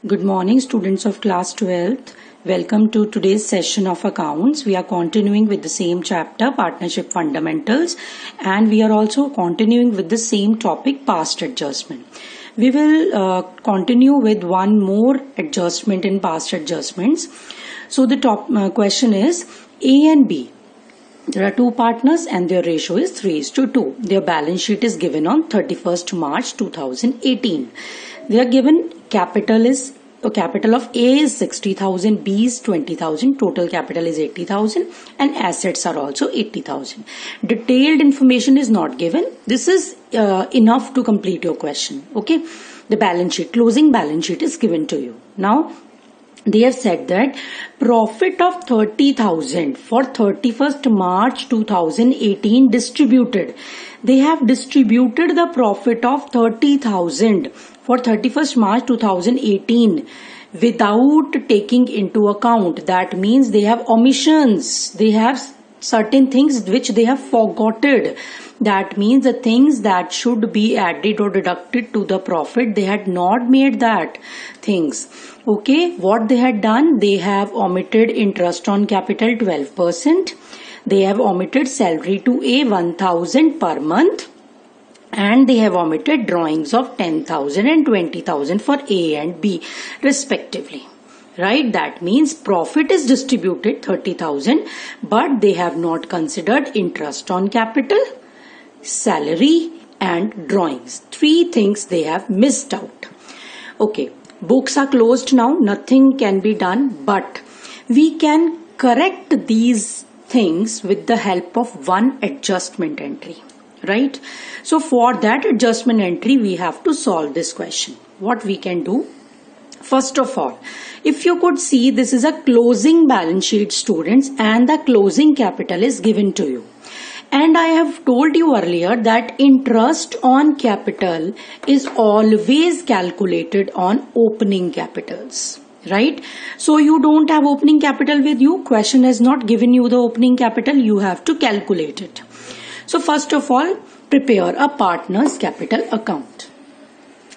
Good morning, students of class 12th. Welcome to today's session of accounts. We are continuing with the same chapter, partnership fundamentals, and we are also continuing with the same topic, past adjustment. We will continue with one more adjustment in past adjustments. So the top question is A and B. There are two partners and their ratio is 3:2. Their balance sheet is given on 31st March 2018. They are given capital of A is 60,000, B is 20,000, total capital is 80,000 and assets are also 80,000. Detailed information is not given. This is enough to complete your question. Okay. The balance sheet, closing balance sheet is given to you. Now, they have said that profit of 30,000 for 31st March 2018 distributed. They have distributed the profit of 30,000 for 31st March 2018 without taking into account. That means they have omissions. They have certain things which they have forgotten. That means the things that should be added or deducted to the profit, they had not made that things. Okay, what they had done, they have omitted interest on capital 12%. They have omitted salary to A 1,000 per month. And they have omitted drawings of 10,000 and 20,000 for A and B respectively. Right, that means profit is distributed 30,000, but they have not considered interest on capital, salary and drawings. Three things they have missed out. Okay, books are closed now, nothing can be done, but we can correct these things with the help of one adjustment entry. Right? So for that adjustment entry, we have to solve this question. What we can do? First of all, if you could see, this is a closing balance sheet, students, and the closing capital is given to you. And I have told you earlier that interest on capital is always calculated on opening capitals. Right? So you don't have opening capital with you. Question has not given you the opening capital. You have to calculate it. So first of all, prepare a partner's capital account.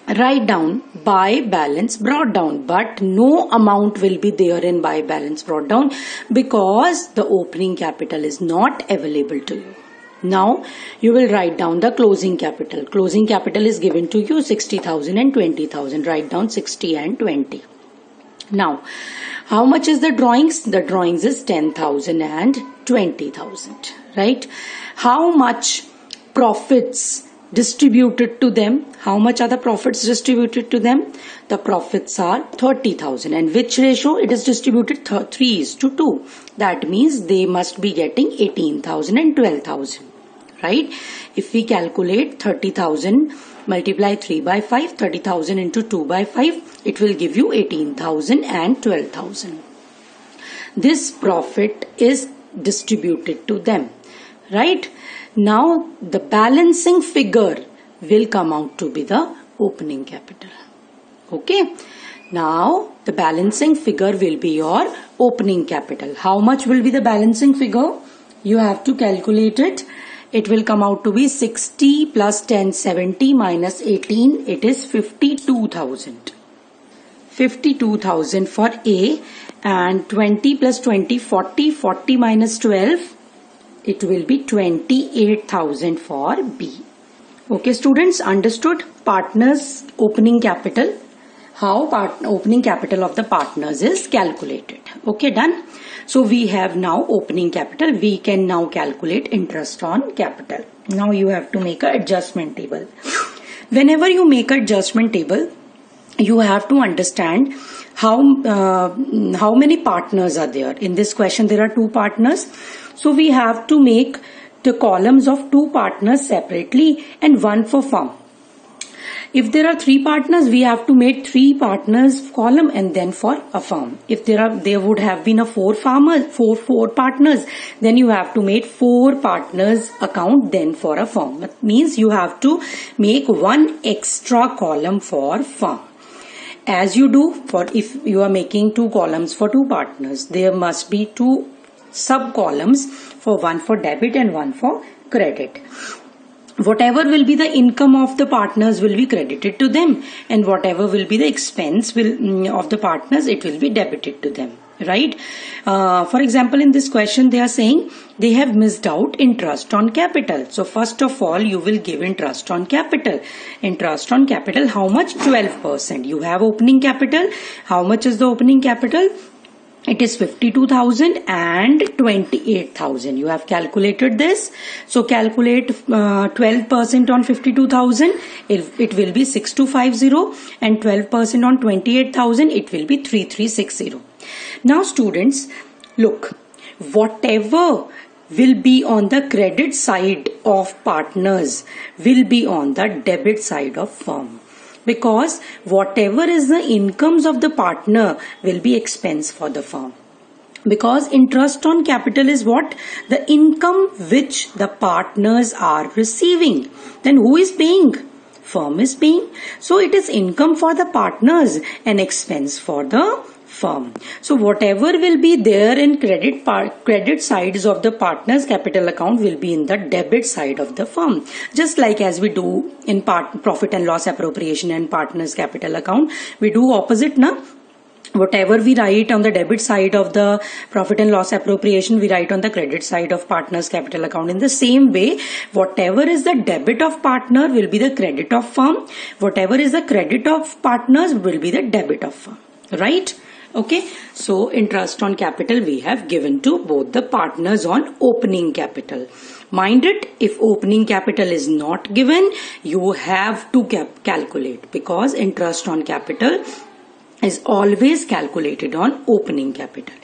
Write down by balance brought down, but no amount will be there in by balance brought down because the opening capital is not available to you. Now you will write down the closing capital. Closing capital is given to you 60,000 and 20,000. Write down 60 and 20. Now, how much is the drawings? The drawings is 10,000 and 20,000. Right? How much profits distributed to them? How much are the profits distributed to them? The profits are 30,000. And which ratio? It is distributed 3:2. That means they must be getting 18,000 and 12,000. Right? If we calculate 30,000 multiply 3 by 5, 30,000 into 2 by 5, it will give you 18,000 and 12,000. This profit is distributed to them. Right? Now the balancing figure will come out to be the opening capital. Okay. Now the balancing figure will be your opening capital. How much will be the balancing figure? You have to calculate it. It will come out to be 60 plus 1070 minus 18. It is 52,000. 52,000 for A and 20 plus 20, 40. 40 minus 12. It will be 28,000 for B. Okay, students, understood partners opening capital, how opening capital of the partners is calculated. Okay, done. So we have now opening capital. We can now calculate interest on capital. Now you have to make an adjustment table. Whenever you make an adjustment table, you have to understand how many partners are there. In this question, there are two partners. So we have to make the columns of two partners separately and one for firm. If there are three partners, we have to make three partners column and then for a firm. If there would have been a four partners, then you have to make four partners account then for a firm. That means you have to make one extra column for firm. As you do for if you are making two columns for two partners, there must be two sub columns for one for debit and one for credit. whatever will be the income of the partners will be credited to them, and whatever will be the expense of the partners, it will be debited to them, right? For example, in this question they are saying they have missed out interest on capital. So first of all, you will give interest on capital. Interest on capital, how much? 12%. You have opening capital. How much is the opening capital? It is 52,000 and 28,000. You have calculated this. So calculate 12% on 52,000. It will be 6250, and 12% on 28,000. It will be 3360. Now students, look, whatever will be on the credit side of partners will be on the debit side of firm. Because whatever is the incomes of the partner will be expense for the firm. Because interest on capital is what? The income which the partners are receiving. Then who is paying? Firm is paying. So it is income for the partners and expense for the firm. So whatever will be there in credit sides of the partners capital account will be in the debit side of the firm. Just like as we do in profit and loss appropriation and partners capital account, we do opposite, na? Whatever we write on the debit side of the profit and loss appropriation, we write on the credit side of partners capital account. In the same way, whatever is the debit of partner will be the credit of firm. Whatever is the credit of partners will be the debit of firm, right? Okay, so interest on capital we have given to both the partners on opening capital. Mind it, if opening capital is not given, you have to calculate, because interest on capital is always calculated on opening capital.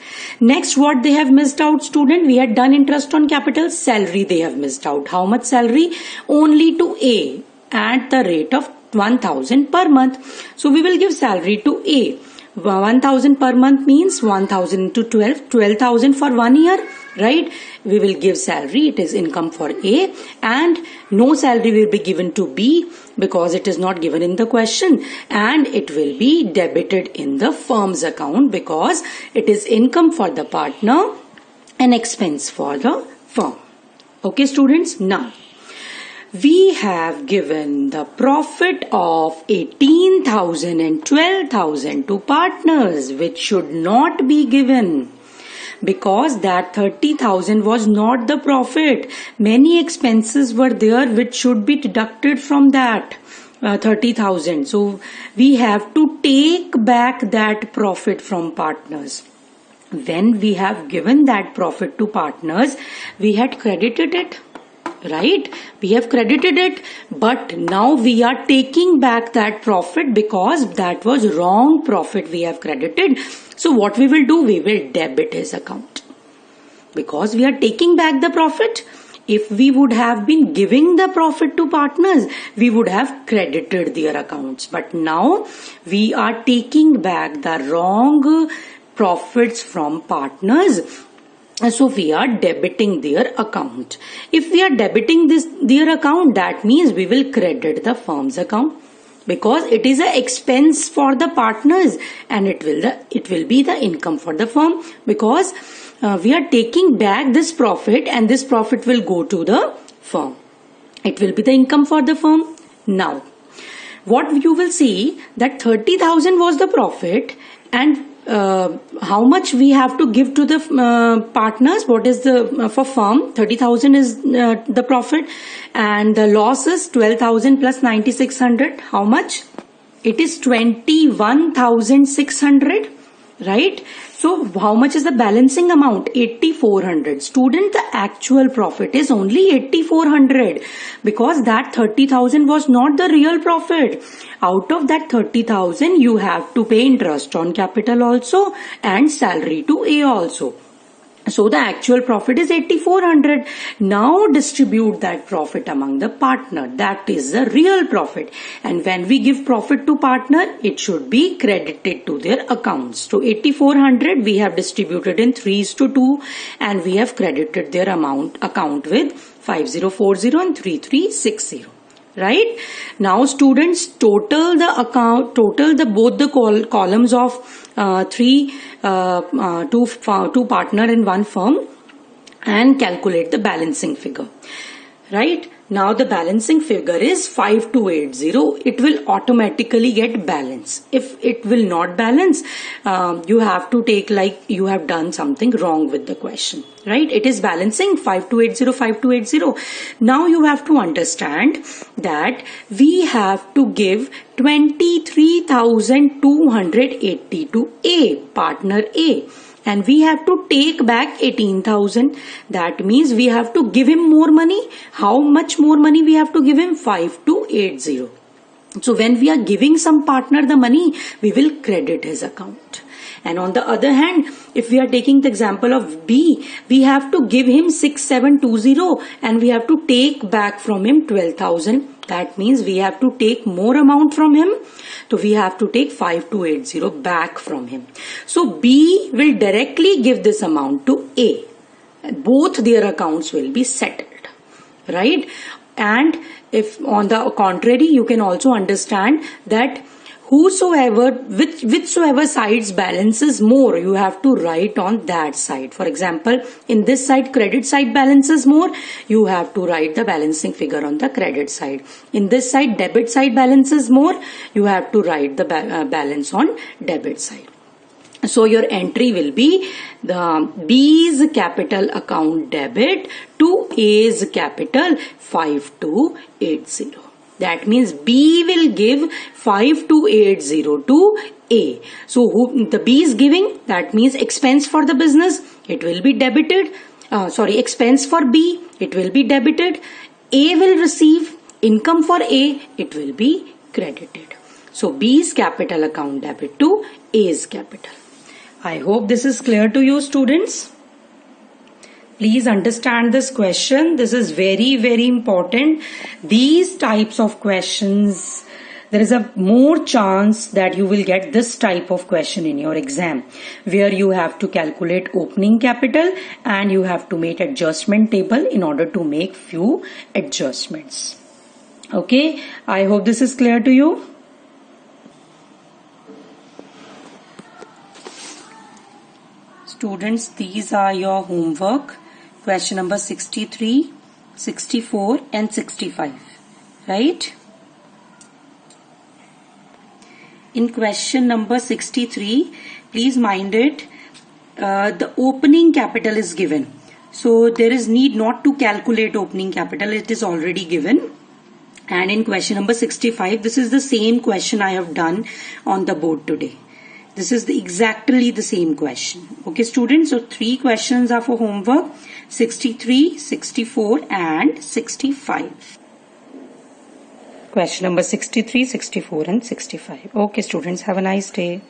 Next, what they have missed out, student? We had done interest on capital. Salary they have missed out. How much salary? Only to A at the rate of 1,000 per month. So we will give salary to A. 1,000 per month means 1,000 into 12, 12,000 for 1 year, right? We will give salary, it is income for A, and no salary will be given to B because it is not given in the question, and it will be debited in the firm's account because it is income for the partner and expense for the firm. Okay students, now we have given the profit of 18,000 and 12,000 to partners, which should not be given because that 30,000 was not the profit. Many expenses were there which should be deducted from that 30,000. So we have to take back that profit from partners. When we have given that profit to partners, we had credited it. Right? We have credited it, but now we are taking back that profit because that was wrong profit we have credited. So what we will do? We will debit his account because we are taking back the profit. If we would have been giving the profit to partners, we would have credited their accounts. But now we are taking back the wrong profits from partners. So we are debiting their account. If we are debiting their account, that means we will credit the firm's account because it is an expense for the partners and it will be the income for the firm because we are taking back this profit and this profit will go to the firm. It will be the income for the firm. Now, what you will see that 30,000 was the profit and how much we have to give to the partners? What is the for firm? 30,000 is the profit, and the loss is 12,000 plus 9,600. How much? It is 21,600, right? So how much is the balancing amount? 8,400. Student, the actual profit is only 8,400 because that 30,000 was not the real profit. Out of that 30,000, you have to pay interest on capital also and salary to A also. So the actual profit is 8,400. Now distribute that profit among the partner. That is the real profit. And when we give profit to partner, it should be credited to their accounts. So 8,400 we have distributed in 3:2 and we have credited their account with 5040 and 3360. Right? Now students, total both the columns of two partner and one firm and calculate the balancing figure. Right? Now the balancing figure is 5280. It will automatically get balance. If it will not balance, you have to take like you have done something wrong with the question, right? It is balancing 5280, 5280. Now you have to understand that we have to give 23,280 to A, partner A. And we have to take back 18,000. That means we have to give him more money. How much more money we have to give him? 5280. So when we are giving some partner the money, we will credit his account. And on the other hand, if we are taking the example of B, we have to give him 6720 and we have to take back from him 12,000. That means we have to take more amount from him. So we have to take 5280 back from him. So B will directly give this amount to A. Both their accounts will be settled, right? And if on the contrary, you can also understand that whichsoever side's balance is more, you have to write on that side. For example, in this side, credit side balance is more, you have to write the balancing figure on the credit side. In this side, debit side balance is more, you have to write the balance on debit side. So your entry will be the B's capital account debit to A's capital 5280. That means B will give 5280 to A. So the B is giving, that means expense for the business, it will be debited. Expense for B, it will be debited. A will receive income for A, it will be credited. So B's capital account debit to A's capital. I hope this is clear to you, students. Please understand this question. This is very, very important. These types of questions, there is a more chance that you will get this type of question in your exam, where you have to calculate opening capital and you have to make adjustment table in order to make few adjustments. Okay, I hope this is clear to you. Students, these are your homework. Question number 63, 64 and 65, right? In question number 63, please mind it, the opening capital is given. So there is need not to calculate opening capital, it is already given. And in question number 65, this is the same question I have done on the board today. This is exactly the same question. Okay, students, so 3 questions are for homework, 63, 64 and 65. Question number 63, 64 and 65. Okay, students, have a nice day.